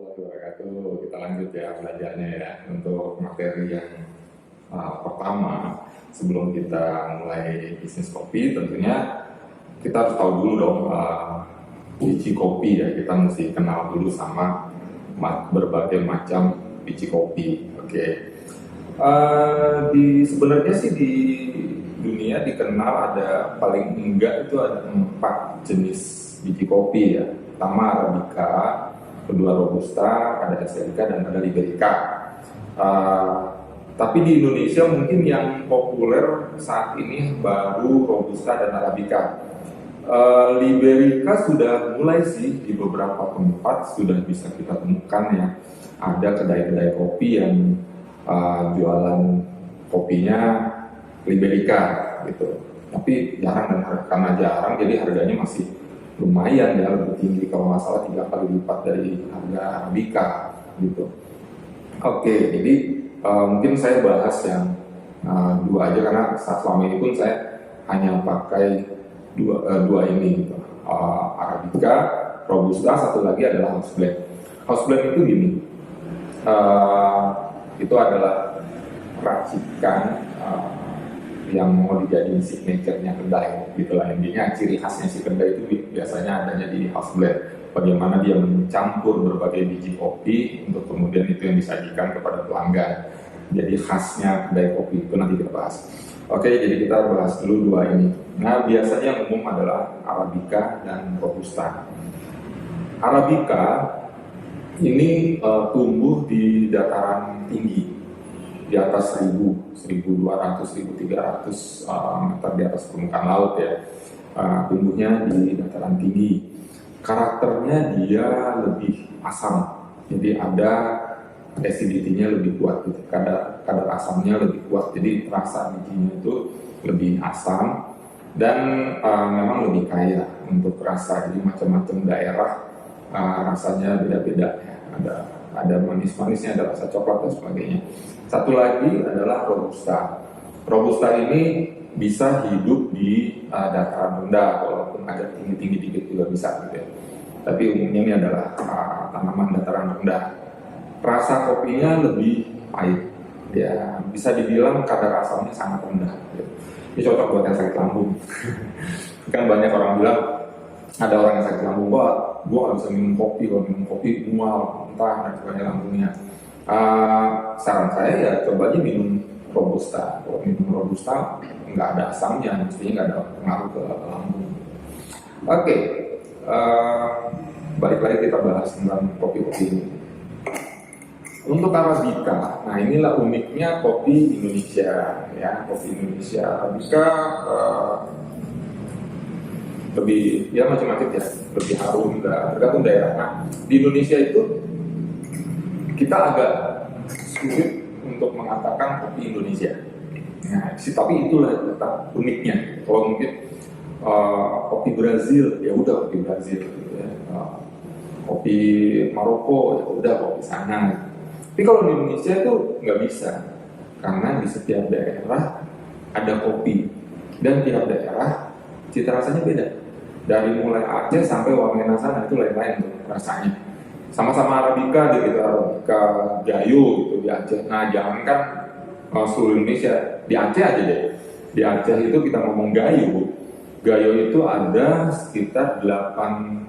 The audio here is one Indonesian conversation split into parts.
warahmatullahi wabarakatuh. Kita lanjut ya belajarnya ya untuk materi yang pertama. Sebelum kita mulai bisnis kopi, tentunya kita harus tahu dulu dong biji kopi ya. Kita mesti kenal dulu sama berbagai macam biji kopi. Oke. Sebenarnya sih di dunia dikenal ada paling enggak itu ada 4 jenis biji kopi ya. Pertama Arabica, kedua Robusta, ada Arabica dan ada Liberica. Tapi di Indonesia mungkin yang populer saat ini baru Robusta dan Arabica. Liberica sudah mulai sih di beberapa tempat sudah bisa kita temukan ya. Ada kedai-kedai kopi yang jualan kopinya Liberica gitu. Tapi jarang dan karena jarang jadi harganya masih lumayan ya, lebih tinggi kalau nggak salah 3 kali lipat dari harga Arabica gitu. Oke, jadi mungkin saya bahas yang dua aja karena selama ini pun saya hanya pakai dua ini gitu. Arabica, Robusta, satu lagi adalah House Blend. House Blend itu gini, itu adalah racikan yang mau dijadiin signature-nya kedai gitu lah. Intinya ciri khasnya si kedai itu biasanya adanya di House Blend. Bagaimana dia mencampur berbagai biji kopi untuk kemudian itu yang disajikan kepada pelanggan. Jadi khasnya kedai kopi itu nanti kita bahas. Oke, jadi kita bahas dulu dua ini. Nah, biasanya yang umum adalah Arabica dan Robusta. Arabica ini tumbuh di dataran tinggi, di atas 1200, 1300 meter di atas permukaan laut ya. Tumbuhnya di dataran tinggi. Karakternya dia lebih asam, jadi ada acidity-nya lebih kuat gitu. Kadar asamnya lebih kuat, jadi rasa bijinya itu lebih asam dan memang lebih kaya untuk rasa. Jadi macam-macam daerah rasanya beda-beda ya. Ada manis-manisnya, ada rasa coklat dan sebagainya. Satu lagi adalah Robusta. Robusta ini bisa hidup di dataran rendah, walaupun agak tinggi-tinggi dikit juga bisa gitu ya. Tapi umumnya ini adalah tanaman dataran rendah. Rasa kopinya lebih pahit, ya bisa dibilang kadar asamnya sangat rendah. Gitu. Ini cocok buat yang sakit lambung. Kan banyak orang bilang, ada orang yang sakit lambung, wah, gue gak bisa minum kopi, kalau minum kopi mual, entah dan sebagainya lambungnya. Saran saya ya coba aja minum Robusta. Kalau minum Robusta nggak ada asamnya, mestinya nggak ada pengaruh ke lambung. Oke, balik lagi kita bahas tentang kopi-kopi ini. Untuk Arabica, nah inilah uniknya kopi Indonesia ya, kopi Indonesia Arabica lebih ya macam-macam ya, lebih harum, tergantung daerah. Nah di Indonesia itu kita agak sulit untuk mengatakan kopi Indonesia. Nah, tapi itulah tetap uniknya. Kalau mungkin kopi Brazil, ya udah kopi Brazil. Gitu ya. Kopi Maroko, ya udah kopi sana. Tapi kalau di Indonesia itu nggak bisa, karena di setiap daerah ada kopi dan tiap daerah cita rasanya beda. Dari mulai Aceh sampai Wamena sana itu lain-lain tuh rasanya. Sama-sama Arabica, gitu, Arabica Gayo gitu di Aceh. Nah, jangankan seluruh Indonesia, di Aceh aja deh. Di Aceh itu kita ngomong Gayo. Gayo itu ada sekitar 8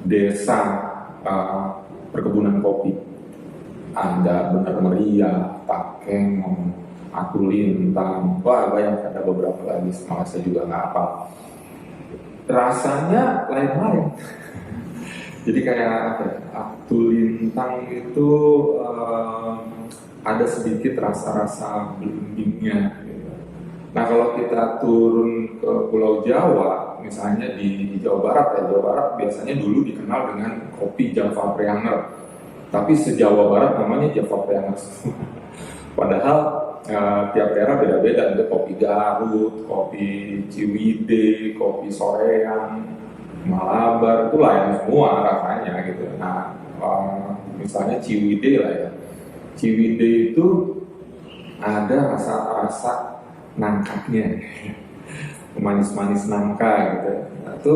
desa perkebunan kopi. Ada Bener Meriah, Takeng, Atulintang, wah banyak, ada beberapa lagi, malah saya juga nggak hafal. Rasanya lain-lain. Jadi kayak Atulintang itu ada sedikit rasa-rasa belimbingnya gitu. Nah kalau kita turun ke Pulau Jawa, misalnya di Jawa Barat ya, Jawa Barat biasanya dulu dikenal dengan kopi Java Preanger. Tapi se-Jawa Barat namanya Java Preanger. Padahal tiap daerah beda-beda, ada kopi Garut, kopi Ciwidey, kopi Soreang, Malabar, itu lain semua rasanya gitu. Nah, misalnya Ciwidey lah ya. Ciwidey itu ada rasa-rasa nangkanya, manis-manis nangka gitu. Nah, itu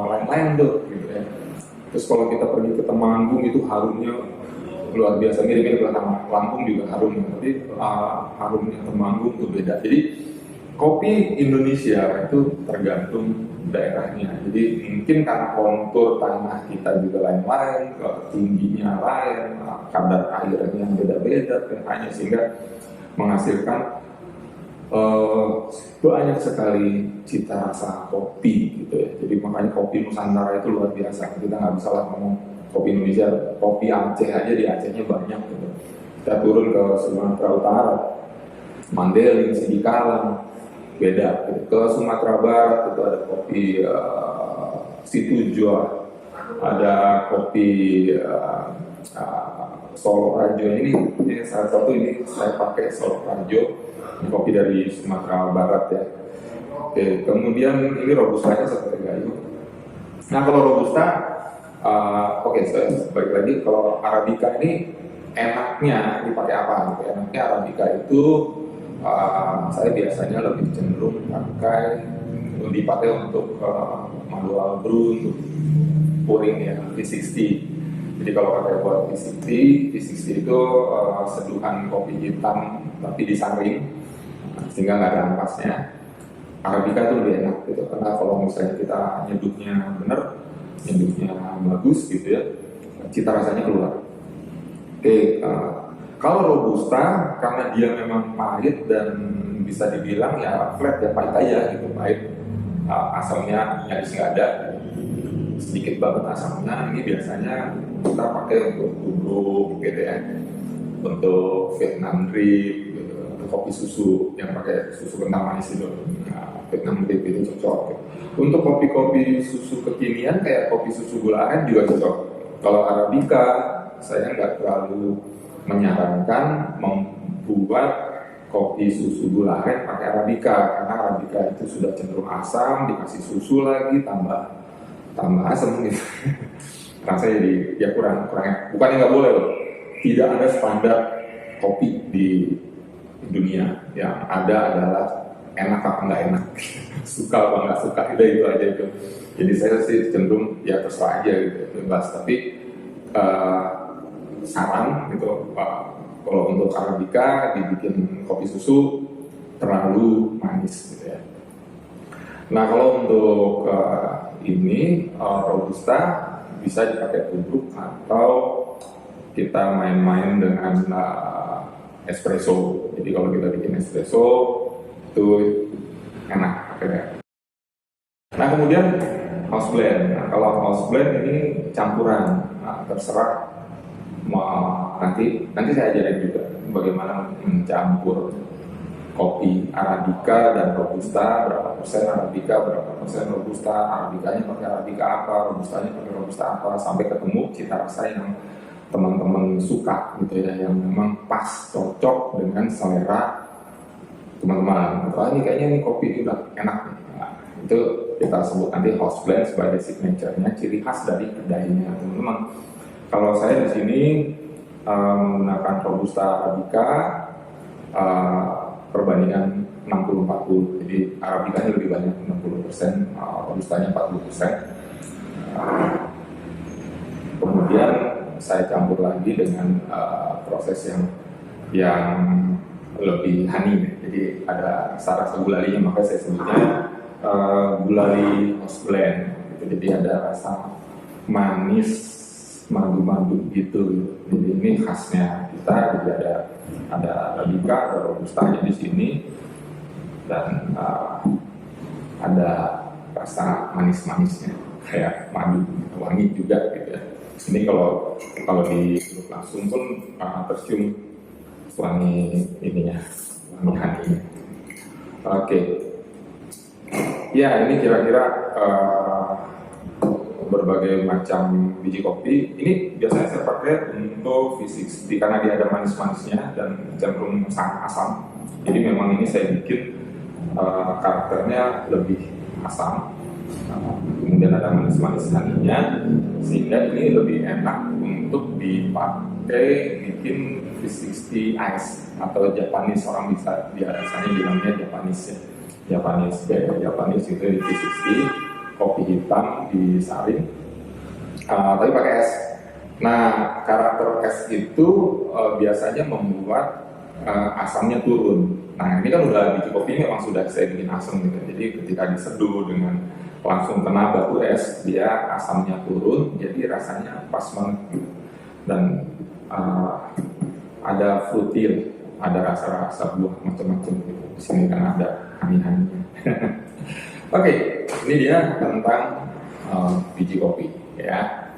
lain-lain tuh gitu ya. Terus kalau kita pergi ke Temanggung itu harumnya luar biasa, mirip-mirip lah, Lampung juga harum, tapi harumnya Temanggung itu beda. Jadi kopi Indonesia itu tergantung daerahnya. Jadi mungkin karena kontur tanah kita juga lain-lain, tingginya lain, kadar airnya yang beda-beda, pH-nya, sehingga menghasilkan banyak sekali cita rasa kopi gitu ya. Jadi makanya kopi Nusantara itu luar biasa. Kita nggak bisa lah ngomong kopi Indonesia, kopi Aceh aja di Acehnya banyak gitu. Kita turun ke Sumatera Utara, Mandailing, Sidikalang, beda gitu. Ke Sumatera Barat itu ada kopi Situjo, ada kopi Solo Rajo. Ini salah satu, ini saya pakai Solo Rajo, kopi dari Sumatera Barat ya. Oke, kemudian ini robustanya seperti gayo. Nah kalau robusta, oke, saya balik lagi. Kalau Arabica ini enaknya dipakai apa? Enaknya Arabica itu saya biasanya lebih cenderung dipakai untuk manual brew, untuk pouring ya, V60. Jadi kalau pakai buat V60 itu seduhan kopi hitam tapi disaring sehingga nggak ada ampasnya. Arabica itu lebih enak gitu, karena kalau misalnya kita nyeduhnya bener, nyeduhnya bagus gitu ya, cita rasanya keluar. Oke, kalau Robusta karena dia memang pahit dan bisa dibilang ya flat ya, pahit aja gitu, pahit, asamnya nyaris nggak ada, sedikit banget asamnya. Ini biasanya kita pakai untuk tubruk gitu ya, untuk Vietnam drip gitu, untuk kopi susu yang pakai susu kental manis itu, Vietnam drip itu cocok gitu. Untuk kopi-kopi susu kekinian kayak kopi susu gula aren juga cocok. Kalau Arabica saya nggak terlalu menyarankan membuat kopi susu gula aren pakai Arabica, karena Arabica itu sudah cenderung asam, dikasih susu lagi tambah asam gitu. Rasanya jadi ya kurang enak. Bukannya nggak boleh loh, tidak ada standar kopi di dunia, yang ada adalah enak apa nggak enak, suka apa nggak suka, itu aja itu. Jadi saya sih cenderung ya terserah aja gitu, bebas. Tapi saran gitu, kalau untuk Arabica dibikin kopi susu terlalu manis gitu ya. Nah kalau untuk ini Robusta bisa dipakai tubruk atau kita main-main dengan espresso. Jadi kalau kita bikin espresso itu enak pakai. Nah kemudian house blend. Nah, kalau house blend ini campuran, terserah nanti saya ajarin juga bagaimana mencampur kopi Arabica dan Robusta, berapa persen Arabica, berapa persen Robusta, Arabicanya pakai Arabica apa, Robustanya pakai Robusta apa, sampai ketemu cita rasa yang teman-teman suka gitu ya, yang memang pas, cocok dengan selera teman-teman. Ini kayaknya ini kopi ini udah enak nih. Nah, itu kita sebut nanti house blend sebagai signature-nya, ciri khas dari kedainya teman-teman. Kalau saya di sini menggunakan Robusta Arabica perbandingan 60-40, jadi Arabicanya lebih banyak 60%, Robustanya 40%. Kemudian saya campur lagi dengan proses yang lebih honey, jadi ada rasa gulalinya, maka saya sebutnya gulali house blend gitu. Jadi ada rasa manis madu-madu gitu. Jadi ini khasnya kita. Jadi ada Arabica, ada Robustanya di sini, dan ada rasa manis-manisnya kayak madu, wangi juga gitu ya. Ini kalau dihirup langsung pun tercium wangi ininya, wangi honey. Oke. Ya, ini kira-kira berbagai macam biji kopi. Ini biasanya saya pakai untuk V60 karena dia ada manis-manisnya dan cenderung sangat asam. Jadi memang ini saya bikin karakternya lebih asam. Kemudian ada manis-manis honey-nya, sehingga ini lebih enak untuk dipakai bikin V60 ice atau Japanese. Orang biasanya bilangnya Japanese ya. Japanese itu di V60, kopi hitam disaring, tapi pakai es. Nah, karakter es itu biasanya membuat asamnya turun. Nah, ini kan udah biji kopi ini memang sudah saya bikin asam gitu. Jadi ketika diseduh dengan langsung kena batu es, dia asamnya turun, jadi rasanya pas banget gitu. Dan ada fruity, ada rasa-rasa buah macam-macam gitu. Di sini kan ada honey-honey. Oke, ini dia tentang biji kopi ya.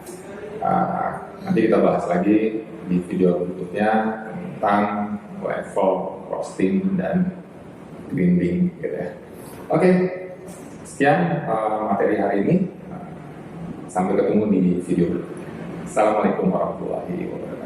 Nanti kita bahas lagi di video berikutnya tentang level roasting dan grinding gitu ya. Oke, sekian materi hari ini. Sampai ketemu di video berikutnya. Assalamualaikum warahmatullahi wabarakatuh.